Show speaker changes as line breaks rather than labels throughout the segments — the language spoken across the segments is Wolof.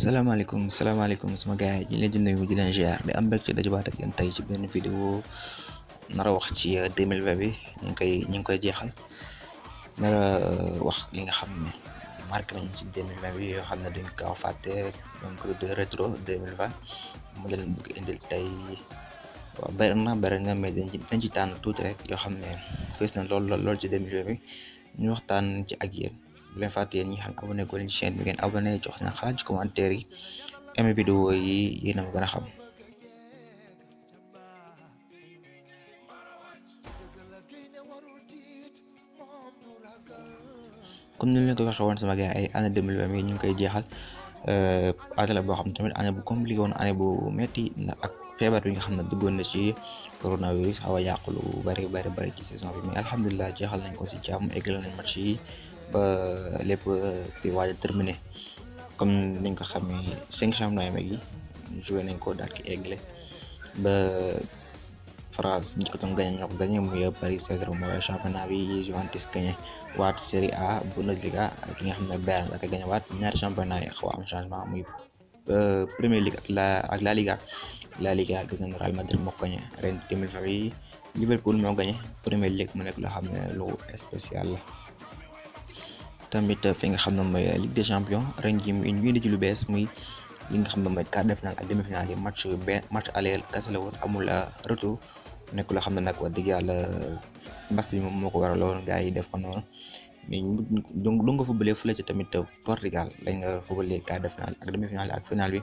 salaamaaleykum sama gars yi ñu leen di nuyu di leen ziar di am mbégte dajawaat ak yéen tey ci benn vidéo nar a wax ci 2020 bi ñu ngi koy jeexal nar a wax li nga xam ne marqué nañu ci 2020 bi yoo xam ne duñ ko fàtte donc de rétro 2020 mu leen bëgg indil tey. waaw bëri na mais dañ ci tànn tuuti rek yoo xam ne fees na lool ci 2020 bi ñu waxtaan ci ak yéen. bu leen fàtte yéen ñi xam abonné ko leen ci chaîne bi ngeen abonné jox seen xalaat ci commentaire yi aimé vidéo yi yéen a ma gën a xam. comme ni leen ko waxee woon sama gars ay année 2020 bi ñu ngi koy jeexal année la boo xam ne tamit année bu compliqué woon année bu metti ak feebar bi nga xam ne duggoon na ci coronavirus xaw a yàqu lu bari ci saison bi mais alhamdulilah jeexal nañ ko si jàmm eggal nañ match yi ba lépp di waaj a terminé comme niñ ko xamee 5 championnat yi joué nañ ko daal ki eggle ba France ñi ko doon gagné ñoo ko gagné muy Paris Saint-Germain mooy championnat bi Juventus gagné waat Serie A Bundesliga ak ki nga xam ne Bayern la ko gagné waat ñaari championnat yi xaw a am changement muy Premier League ak La Liga. La Liga gis nañ Real Madrid moo ko gagné ren 2020 bi Liverpool moo gagné Premier League mu nekk loo xam ne lu spécial la. tamit fi nga xam ne mooy Ligue des Champions ren jii ñu indi ci lu bees muy li nga xam ne mooy quart de finale ak demi finale yi match aller kese la woon amul retour nekk loo xam ne nag wax dëgg yàlla mbas bi moom moo ko waraloon gars yi def ko noonu mais du nga footballé fële ci tamit Portugal lañ nga footballé quart de finale ak demi finale ak finale bi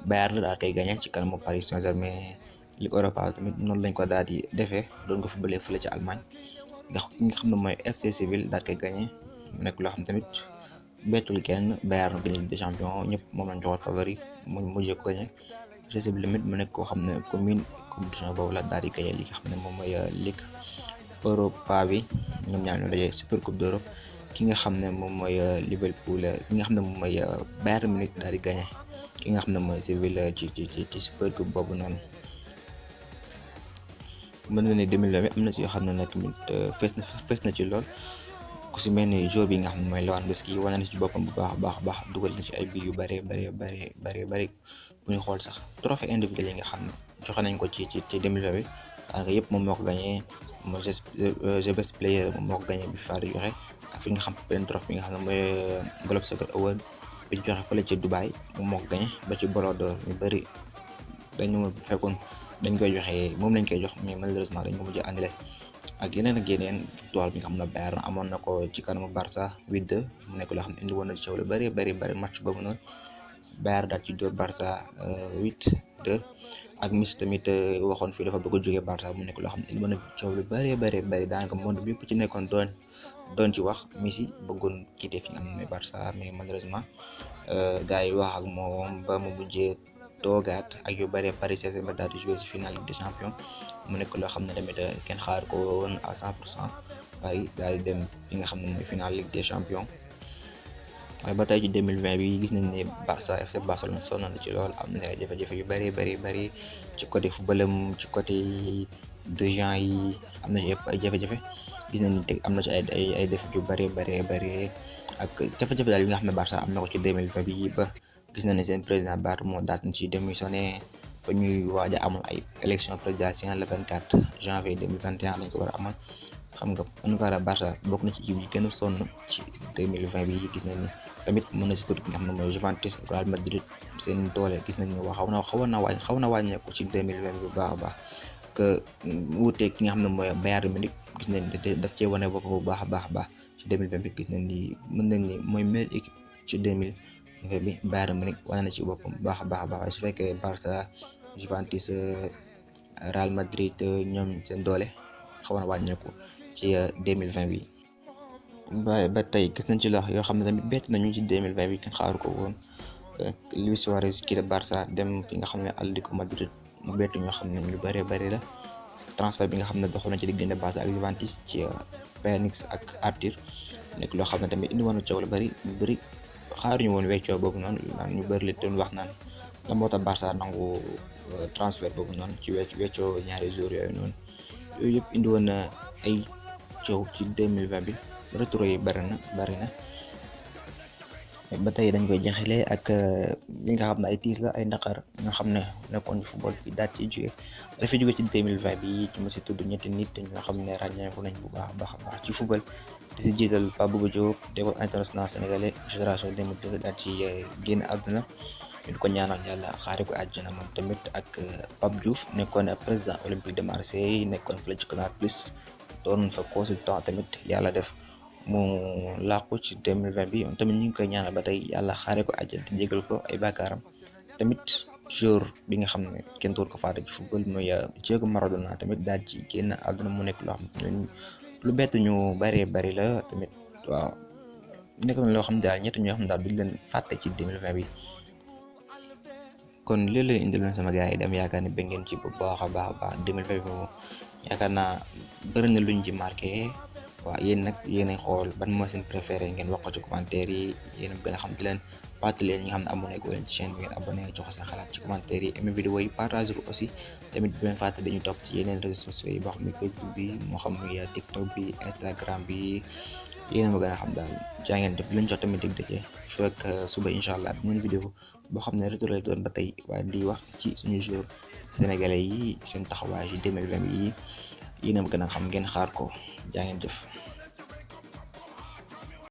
Bayern la daal koy gagné ci kanamu Paris Saint-Germain. Ligue Europa tamit noonu lañ ko daal di defee doon nga footballé fële ci Allemagne nga xam ne mooy FC Séville daal koy gagné. mu nekk loo xam tamit bettul kenn Bayern gagné Ligue des Champions ñëpp moom lañ joxoon favori mu mujjee ko gagné FC limite mu nekk koo xam ne commune compétition boobu la daal di gagné li nga xam ne moom mooy Ligue Europa bi ñoom ñaar ñoo daje Super Coupe d'Europe ki nga xam ne moom mooy Liverpool ki nga xam ne moom mooy Bayern Munich daal di gagné ki nga xam ne mooy Séville ci Super Coupe boobu noonu. mën na ne 2020 bi am na si yoo xam ne nag tamit fees na ci lool. ku si mel ni jour bi nga xam ne mooy Lewandowski wane na ci boppam bu baax dugal na ci ay bii yu bari bu ñu xool sax trophée individuel yi nga xam ne joxe nañ ko ci 2020 bi daanaka yëpp moom moo ko gagné mooy the best player moom moo ko gagné bi fa di joxe ak fi nga xam benn trophée bi nga xam ne mooy Globe Soccer Award bi ñu joxe fële ci Dubaï moom moo ko gagné ba ci Ballon d'Or ñu bëri dañu fekkoon dañ koy joxe moom lañ koy jox mais malheureusement dañ ko mujj annulé ak yeneen victoire bi nga xam ne Bayern amoon na ko ci kanamu Barça 8-2 mu nekk loo xam ne indi woon na ci coow lu bari match boobu noonu Bayern daal ci dóor Barça 8-2 ak Messi tamit waxoon fii dafa bëgg a jógee Barça mu nekk loo xam ne indi woon na coow lu bari daanaka monde bi yëpp ci nekkoon doon ci wax Messi bëggoon quitté fi nga xam ne Barça mais malheureusement gars yi wax ak moom ba mu mujjee toogaat ak yu bari Paris Saint-Germain daal di joué ci finale Ligue des Champions. mu nekk loo xam ne tamit kenn xaar ko woon à 100% waaye daal di dem fi nga xam ne mooy final Ligue des Champions waaye ba tey ci 2020 bi gis nañ ne Barça FC Barcelone sonn na ci lool am na ay jafe-jafe yu bari ci côté footballam ci côté dirigeant yi am na ci yëpp ay jafe-jafe gis nañ ne am na ci ay def yu bari ak jafe-jafe daal yi nga xam ne Barça am na ko ci 2020 bi ba gis nañ ne seen président Bartomeu daal di ci démissionné. ba ñuy waaj a amal ay élection présidentielle le 24 janvier 2021 lañ ko war a amal xam nga en tout cas Barça bokk na ci équipe yi gën a sonn ci 2020 bi gis nañ ni tamit mën na si tudd ki nga xam ne mooy Juventus Real Madrid seen doole gis nañ ni xaw na wàññeeku ci 2020 bi bu baax a baax que wuutee ki nga xam ne mooy Bayern Munich gis nañ daf cee wane bopp bu baax a baax ci 2020 bi gis nañ ni mën nañ ni mooy meilleure équipe ci 2020 bi Bayern Munich wane na ci boppam bu baax a baax su fekkee Barça Juventus Real Madrid ñoom seen doole xaw na wàññeeku ci 2020 bi ba tey gis nañ ci lox yoo xam ne tamit bett nañu ci 2020 bi kenn xaaru ko woon Luis Suarez kii de Barça dem fi nga xam ne Atlético Madrid mu bett ñoo xam ne ñu bari la transfert bi nga xam ne doxoon na ci diggante Barça ak Juventus ci Pjanic ak Arthur nekk loo xam ne tamit indi woon na coow lu bari xaaruñu woon weccoo boobu noonu ñu bëri li doon wax naan la moo tax Barça nangu transfert boobu noonu ci weccoo ñaari jours yooyu noonu yooyu yëpp indi woon na ay coow ci 2020 bi retour yi bari na ba tey dañ koy jeexalee ak li nga xam ne ay tiis la ay naqar ñoo xam ne nekkoon ci football bi daal ci jóge dafa jóge ci 2020 bi ci ma si tudd ñetti nit ñoo xam ne ràññeeku nañ bu baax a baax ci football di si jiital Pape Bouba Diop décor international sénégalais génération 2002 daal ci génn àdduna ñu ko ñaanal yàlla xaare ko àjjana moom tamit ak Pape Diouf nekkoon président olympique de Marseille nekkoon fële ci Canal Plus doon fa consultant tamit yàlla def mu làqu ci 2020 bi tamit ñu ngi koy ñaanal ba tey yàlla xaare ko àjjana te jégal ko ay bàkkaaram tamit joueur bi nga xam ne kenn doon ko faate ci football mooy Diego Maradona tamit daal ci génn àdduna mu nekk loo xam ne lu bett ñu bari la tamit waaw nekk na loo xam ne daal ñett ñoo xam ne daal duñ leen fàtte ci 2020 bi kon léeg-léeg indil leen sama gars yi dem yaakaar ne ba ngeen ci bu baax a baax 2020 bi moom yaakaar naa bëri na luñ ci marqué waaw yéen nag yéenay xool ban mooy seen préféré ngeen wax ko ci commentaire yi yéen a gën a xam di leen fàttali leen ñi nga xam ne abonné ko leen ci chaîne bi ngeen abonné jox seen xalaat ci commentaire yi aimé vidéo yi partage ko aussi tamit bu leen fàttali dañu topp ci yeneen réseaux sociaux yi boo xam ne Facebook bi moo xam muy TikTok bi Instagram bi yéen a ma gën a xam daal jaa ngeen def di leen jox tamit dig daje fekk suba incha allah bi ngeen vidéo boo xam ne retour lay doon ba tey waaye di wax ci suñu joueur sénégalais yi seen taxawaay yi 2020 yi yéen a ma gën a xam ngeen xaar ko jaa ngeen jëf